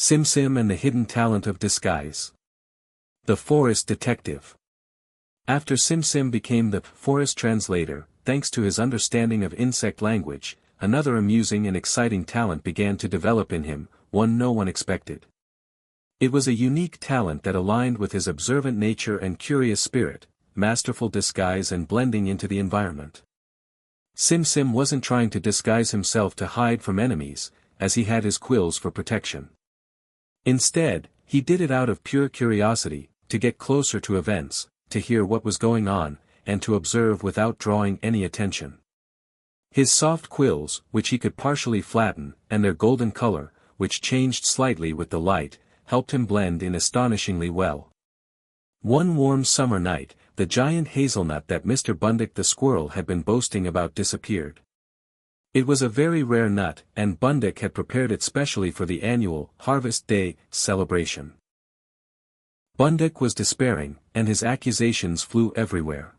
Simsim and the Hidden Talent of Disguise. The Forest Detective. After Simsim became the forest translator, thanks to his understanding of insect language, another amusing and exciting talent began to develop in him, one no one expected. It was a unique talent that aligned with his observant nature and curious spirit, masterful disguise and blending into the environment. Simsim wasn't trying to disguise himself to hide from enemies, as he had his quills for protection. Instead, he did it out of pure curiosity, to get closer to events, to hear what was going on, and to observe without drawing any attention. His soft quills, which he could partially flatten, and their golden color, which changed slightly with the light, helped him blend in astonishingly well. One warm summer night, the giant hazelnut that Mr. Bundick the squirrel had been boasting about disappeared. It was a very rare nut, and Bundick had prepared it specially for the annual Harvest Day celebration. Bundick was despairing, and his accusations flew everywhere.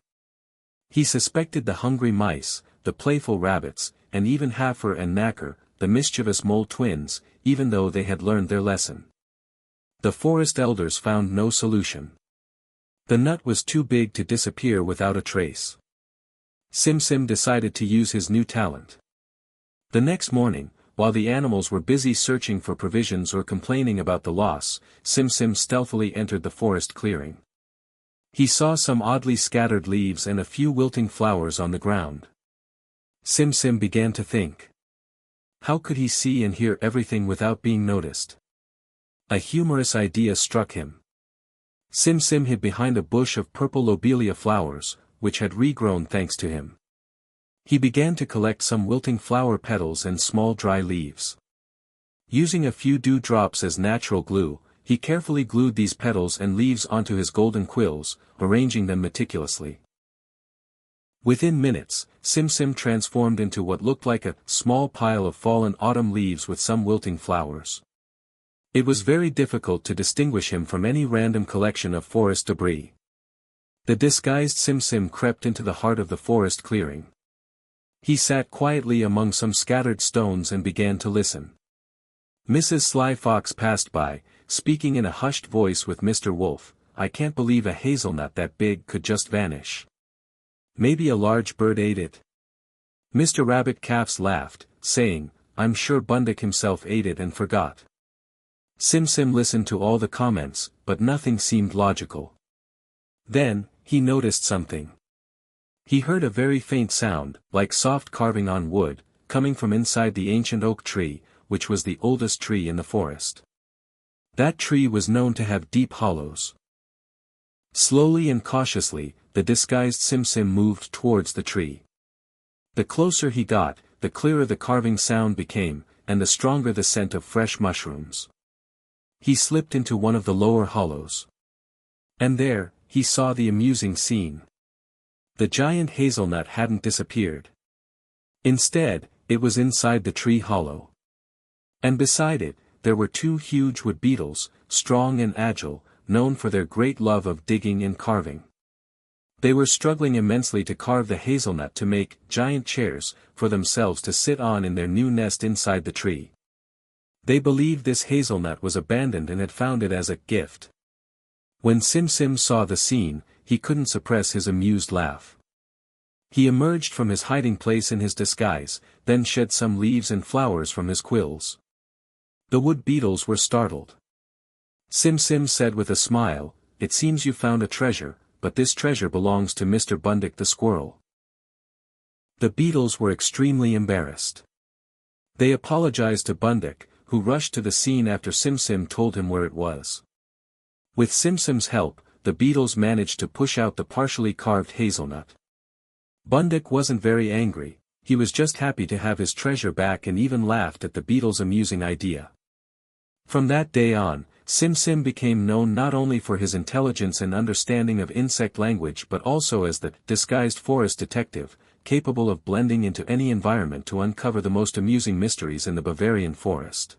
He suspected the hungry mice, the playful rabbits, and even Hafer and Knacker, the mischievous mole twins, even though they had learned their lesson. The forest elders found no solution. The nut was too big to disappear without a trace. Simsim decided to use his new talent. The next morning, while the animals were busy searching for provisions or complaining about the loss, Simsim stealthily entered the forest clearing. He saw some oddly scattered leaves and a few wilting flowers on the ground. Simsim began to think. How could he see and hear everything without being noticed? A humorous idea struck him. Simsim hid behind a bush of purple lobelia flowers, which had regrown thanks to him. He began to collect some wilting flower petals and small dry leaves. Using a few dew drops as natural glue, he carefully glued these petals and leaves onto his golden quills, arranging them meticulously. Within minutes, Simsim transformed into what looked like a small pile of fallen autumn leaves with some wilting flowers. It was very difficult to distinguish him from any random collection of forest debris. The disguised Simsim crept into the heart of the forest clearing. He sat quietly among some scattered stones and began to listen. Mrs. Sly Fox passed by, speaking in a hushed voice with Mr. Wolf. "I can't believe a hazelnut that big could just vanish. Maybe a large bird ate it." Mr. Rabbit Calves laughed, saying, "I'm sure Bundick himself ate it and forgot." Simsim listened to all the comments, but nothing seemed logical. Then, he noticed something. He heard a very faint sound, like soft carving on wood, coming from inside the ancient oak tree, which was the oldest tree in the forest. That tree was known to have deep hollows. Slowly and cautiously, the disguised Simsim moved towards the tree. The closer he got, the clearer the carving sound became, and the stronger the scent of fresh mushrooms. He slipped into one of the lower hollows. And there, he saw the amusing scene. The giant hazelnut hadn't disappeared. Instead, it was inside the tree hollow. And beside it, there were two huge wood beetles, strong and agile, known for their great love of digging and carving. They were struggling immensely to carve the hazelnut to make giant chairs for themselves to sit on in their new nest inside the tree. They believed this hazelnut was abandoned and had found it as a gift. When Simsim saw the scene, he couldn't suppress his amused laugh. He emerged from his hiding place in his disguise, then shed some leaves and flowers from his quills. The wood beetles were startled. Simsim said with a smile, "It seems you found a treasure, but this treasure belongs to Mr. Bundick the squirrel." The beetles were extremely embarrassed. They apologized to Bundick, who rushed to the scene after Simsim told him where it was. With Simsim's help, the beetles managed to push out the partially carved hazelnut. Bundick wasn't very angry, he was just happy to have his treasure back and even laughed at the beetles' amusing idea. From that day on, Simsim became known not only for his intelligence and understanding of insect language but also as the disguised forest detective, capable of blending into any environment to uncover the most amusing mysteries in the Bavarian forest.